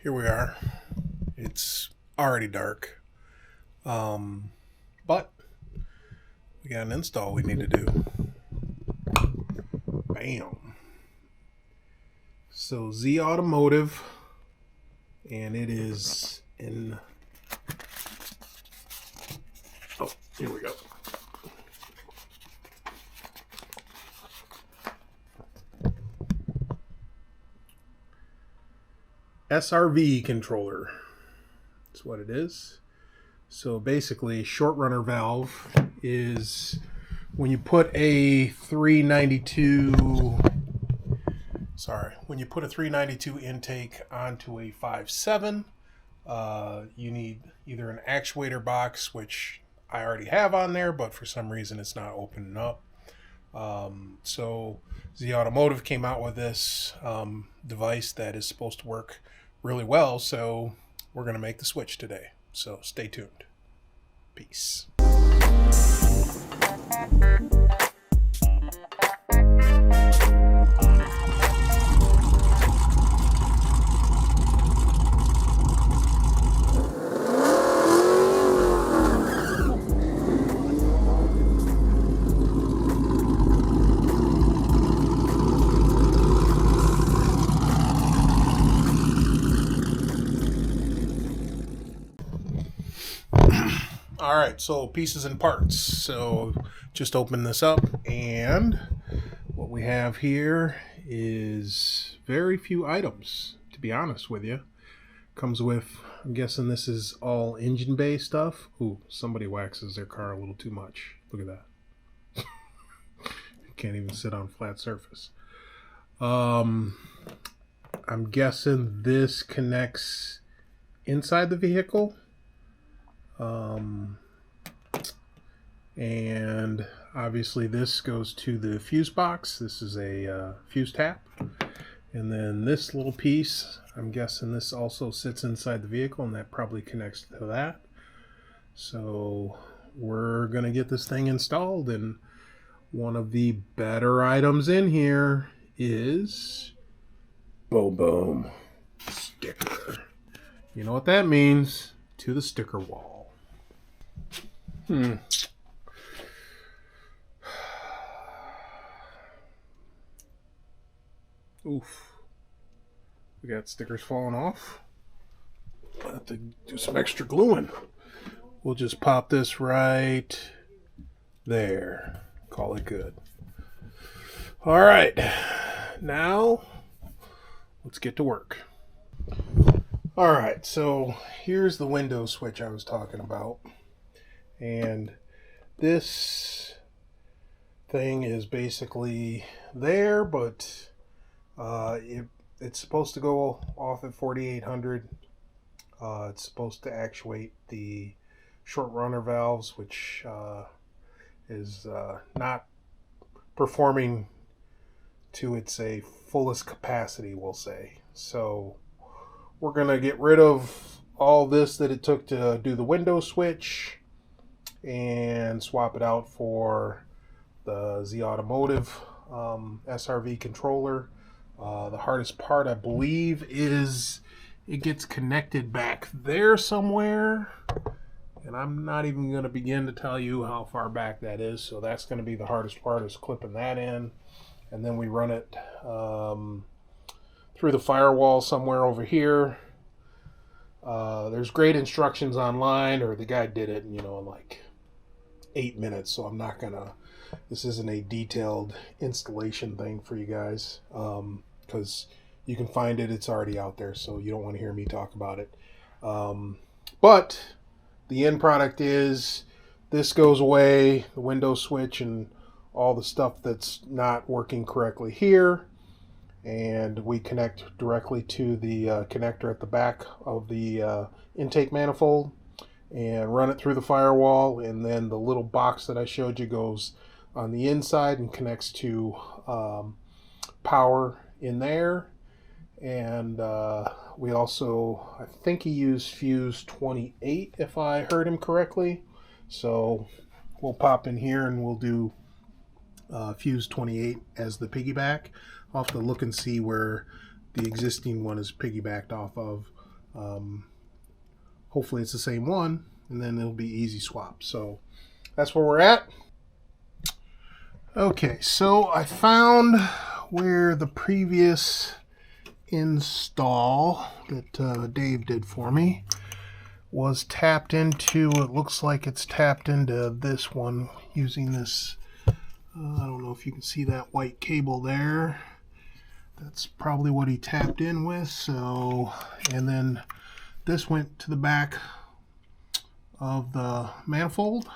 here we are. It's already dark, but we got an install we need to do. Bam. So Z Automotive, and it is in, oh, here we go. SRV Controller. That's what it is. So basically, short runner valve is when you put a 392 intake onto a 5.7, you need either an actuator box, which I already have on there, but for some reason it's not opening up. So Z Automotive came out with this device that is supposed to work really well, so we're going to make the switch today. So stay tuned. Peace. All right, so pieces and parts. So just open this up, and what we have here is very few items, to be honest with you. Comes with, I'm guessing this is all engine bay stuff. Ooh, somebody waxes their car a little too much. Look at that. Can't even sit on a flat surface. I'm guessing this connects inside the vehicle. And obviously this goes to the fuse box. This is a fuse tap. And then this little piece, I'm guessing this also sits inside the vehicle, and that probably connects to that. So we're going to get this thing installed, and one of the better items in here is boom boom sticker. You know what that means? To the sticker wall. Oof. We got stickers falling off. I'll have to do some extra gluing. We'll just pop this right there. Call it good. All right. Now, let's get to work. All right. So here's the window switch I was talking about. And this thing is basically there, but it's supposed to go off at 4800. It's supposed to actuate the short runner valves, which is not performing to its fullest capacity, we'll say. So we're going to get rid of all this that it took to do the window switch and swap it out for the Z Automotive SRV controller. The hardest part, I believe, is it gets connected back there somewhere, and I'm not even going to begin to tell you how far back that is. So that's going to be the hardest part, is clipping that in, and then we run it through the firewall somewhere over here. There's great instructions online, or the guy did it, in like 8 minutes, so I'm not gonna, this isn't a detailed installation thing for you guys, because you can find it, it's already out there, so you don't want to hear me talk about it. But the end product is this goes away, the window switch and all the stuff that's not working correctly here, and we connect directly to the connector at the back of the intake manifold and run it through the firewall, and then the little box that I showed you goes on the inside and connects to power in there. And we also, I think he used fuse 28 if I heard him correctly, so we'll pop in here and we'll do fuse 28 as the piggyback. I'll have to look and see where the existing one is piggybacked off of. Hopefully it's the same one, and then it'll be easy swap. So that's where we're at. Okay, so I found where the previous install that Dave did for me was tapped into. It looks like it's tapped into this one using this, I don't know if you can see that white cable there. That's probably what he tapped in with. So, and then this went to the back of the manifold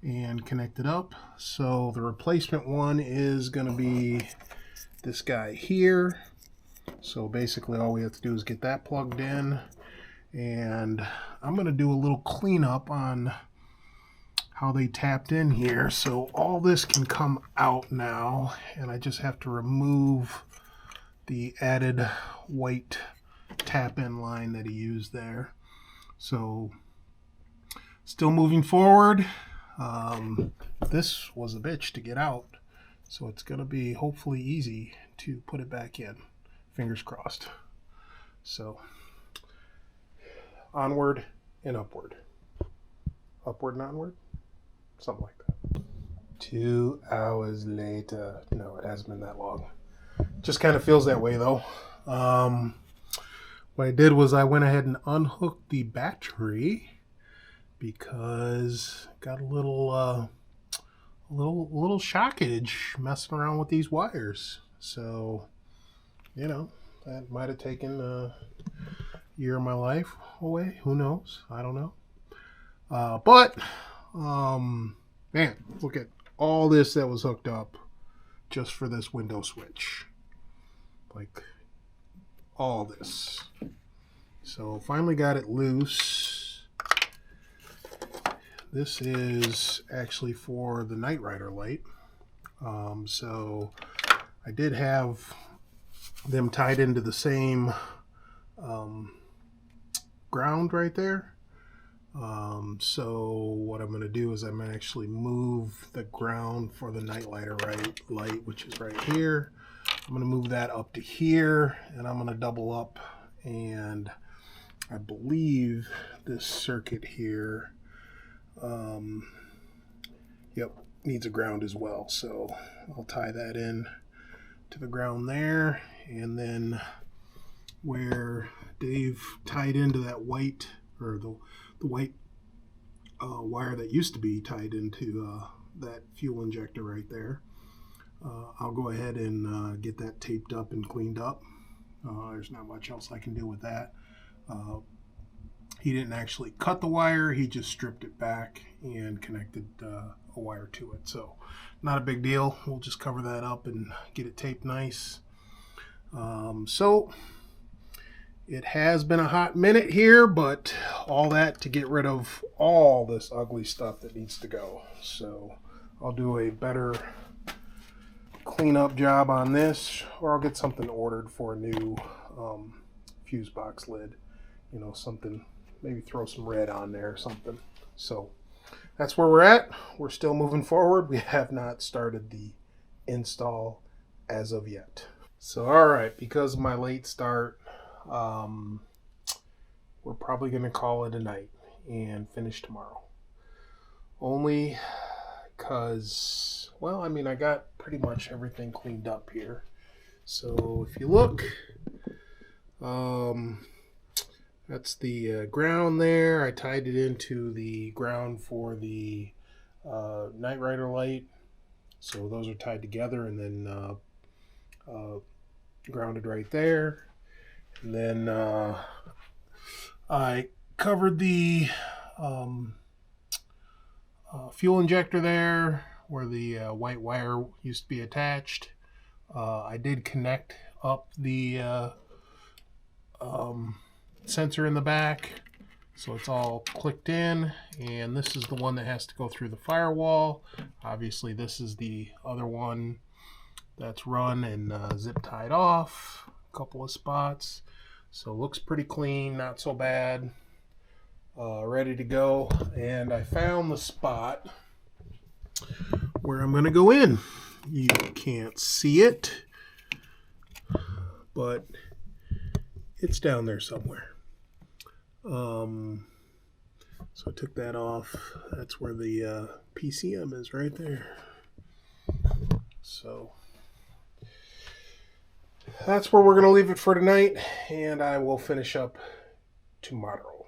and connected up. So the replacement one is going to be this guy here. So basically all we have to do is get that plugged in, and I'm going to do a little cleanup on how they tapped in here. So all this can come out now, and I just have to remove the added white tap-in line that he used there. So still moving forward. This was a bitch to get out, so it's going to be hopefully easy to put it back in. Fingers crossed. So onward and upward. Upward and onward? Something like that. 2 hours later. No, it hasn't been that long. Just kind of feels that way though. What I did was I went ahead and unhooked the battery because got a little shockage messing around with these wires. So, you know, that might have taken a year of my life away. Who knows? I don't know. Man, look at all this that was hooked up just for this window switch. Like all this. So finally got it loose. This is actually for the Knight Rider light. So I did have them tied into the same ground right there. So what I'm going to do is I'm going to actually move the ground for the Knight Rider light, which is right here. I'm going to move that up to here, and I'm going to double up, and I believe this circuit here, needs a ground as well. So I'll tie that in to the ground there, and then where Dave tied into that white, or the white wire that used to be tied into that fuel injector right there, I'll go ahead and get that taped up and cleaned up. There's not much else I can do with that. He didn't actually cut the wire, he just stripped it back and connected a wire to it. So not a big deal. We'll just cover that up and get it taped nice. So it has been a hot minute here, but all that to get rid of all this ugly stuff that needs to go. So I'll do a better cleanup job on this, or I'll get something ordered for a new fuse box lid. You know, something, maybe throw some red on there or something. So that's where we're at. We're still moving forward. We have not started the install as of yet. So all right, because of my late start, we're probably going to call it a night and finish tomorrow. Only because, well, I mean, I got pretty much everything cleaned up here. So if you look, that's the ground there. I tied it into the ground for the Knight Rider light. So those are tied together and then grounded right there. And then I covered the fuel injector there where the white wire used to be attached. I did connect up the sensor in the back, so it's all clicked in, and this is the one that has to go through the firewall. Obviously this is the other one that's run and zip tied off a couple of spots. So looks pretty clean, not so bad. Ready to go, and I found the spot where I'm going to go in. You can't see it, but it's down there somewhere. So I took that off. That's where the PCM is, right there. So that's where we're going to leave it for tonight, and I will finish up tomorrow.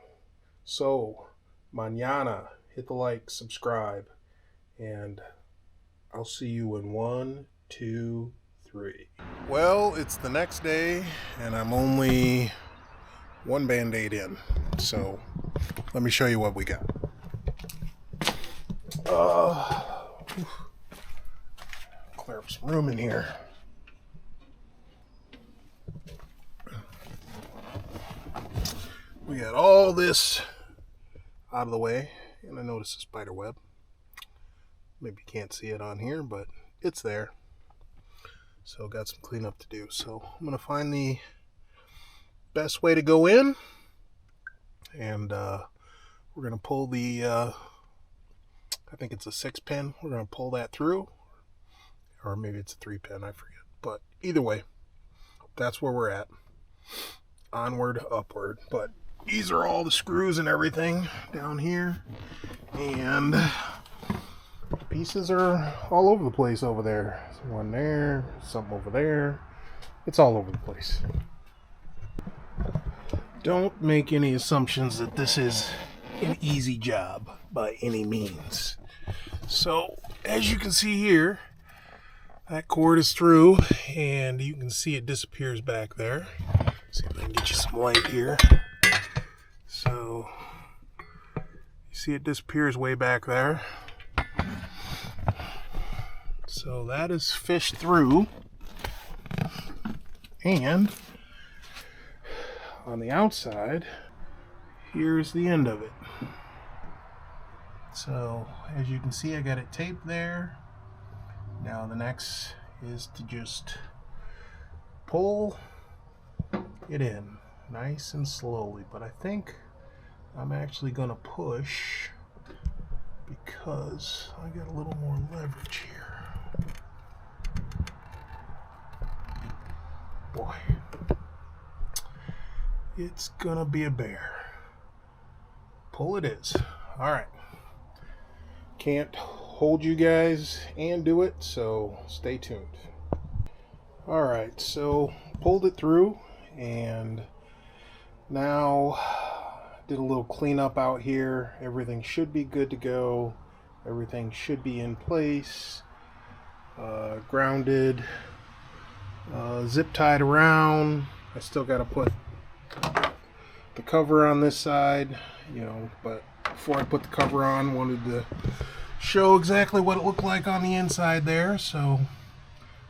So mañana, hit the like, subscribe, and I'll see you in 1, 2, 3. Well, it's the next day, and I'm only one Band-Aid in. So let me show you what we got. Clear up some room in here. We got all this out of the way, and I noticed a spider web. Maybe you can't see it on here, but it's there. So got some cleanup to do. So I'm gonna find the best way to go in, and we're gonna pull the I think it's a 6-pin. We're gonna pull that through, or maybe it's a 3-pin, I forget, but either way, that's where we're at. Onward, upward. But these are all the screws and everything down here, and pieces are all over the place over there. There's one there, something over there. It's all over the place. Don't make any assumptions that this is an easy job by any means. So as you can see here, that cord is through, and you can see it disappears back there. See if I can get you some light here. So you see it disappears way back there. So that is fished through, and on the outside, here's the end of it. So as you can see, I got it taped there. Now the next is to just pull it in nice and slowly, but I think I'm actually going to push because I got a little more leverage here. Boy, it's gonna be a bear. Pull it is. All right. Can't hold you guys and do it, so stay tuned. All right, so pulled it through, and now did a little cleanup out here. Everything should be good to go. Everything should be in place, grounded, zip tied around. I still got to put the cover on this side, you know, but before I put the cover on, wanted to show exactly what it looked like on the inside there. So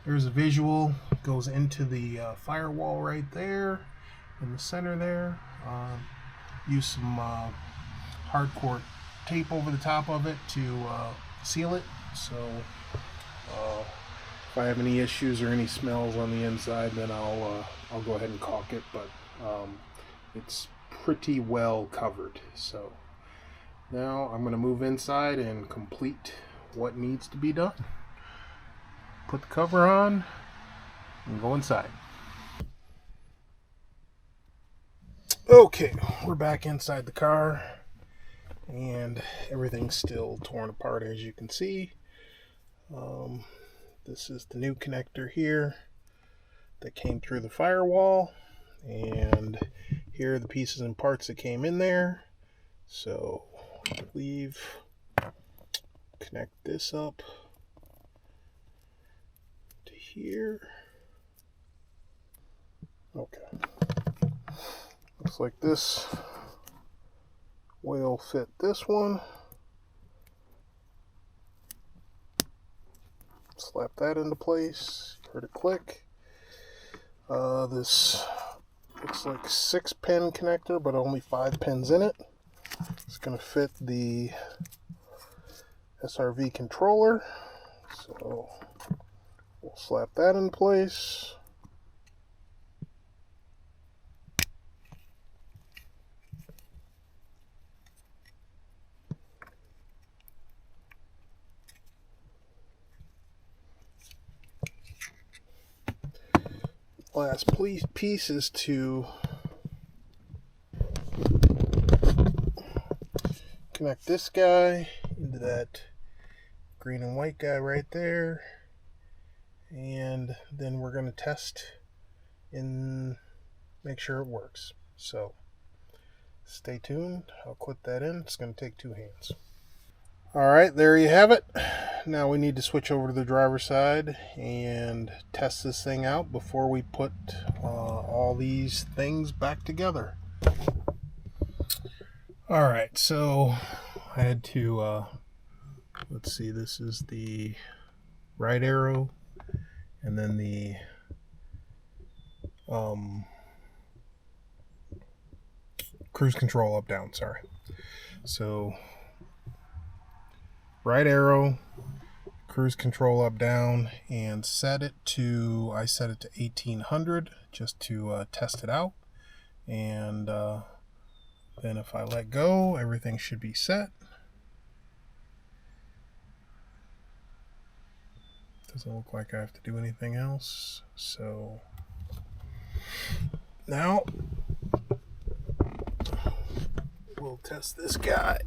there's a visual. It goes into the firewall right there in the center there. Use some hardcore tape over the top of it to seal it. So if I have any issues or any smells on the inside, then I'll go ahead and caulk it. But it's pretty well covered. So now I'm going to move inside and complete what needs to be done. Put the cover on and go inside. Okay, we're back inside the car, and everything's still torn apart, as you can see. This is the new connector here that came through the firewall, and here are the pieces and parts that came in there. So I believe connect this up to here. Okay, looks like this will fit this one. Slap that into place. Heard it click. This looks like 6-pin connector, but only 5 pins in it. It's going to fit the SRV controller. So we'll slap that in place. Last piece is to connect this guy into that green and white guy right there, and then we're going to test and make sure it works. So stay tuned. I'll clip that in. It's going to take 2 hands. Alright, there you have it. Now we need to switch over to the driver's side and test this thing out before we put all these things back together. Alright, so I had to, let's see, this is the right arrow and then the cruise control up down, sorry. So right arrow, cruise control up down, and set it to, I set it to 1800 just to test it out. And then if I let go, everything should be set. Doesn't look like I have to do anything else. So now we'll test this guy.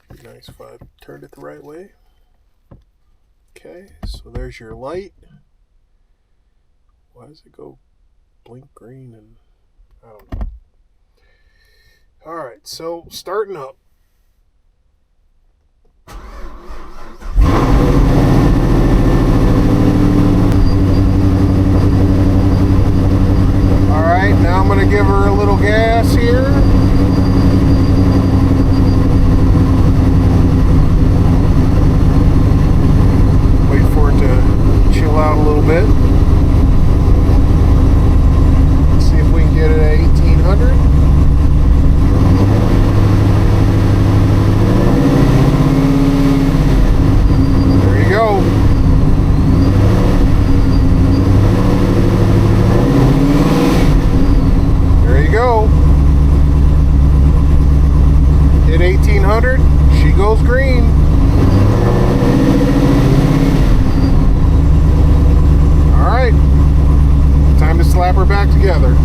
Be nice if I turned it the right way. Okay, so there's your light. Why does it go blink green and I don't know. Alright, so starting up. Alright, now I'm going to give her a little gas here. Wait for it to chill out a little bit. Let's see if we can get it at 1800. Hit 1800, she goes green. All right, time to slap her back together.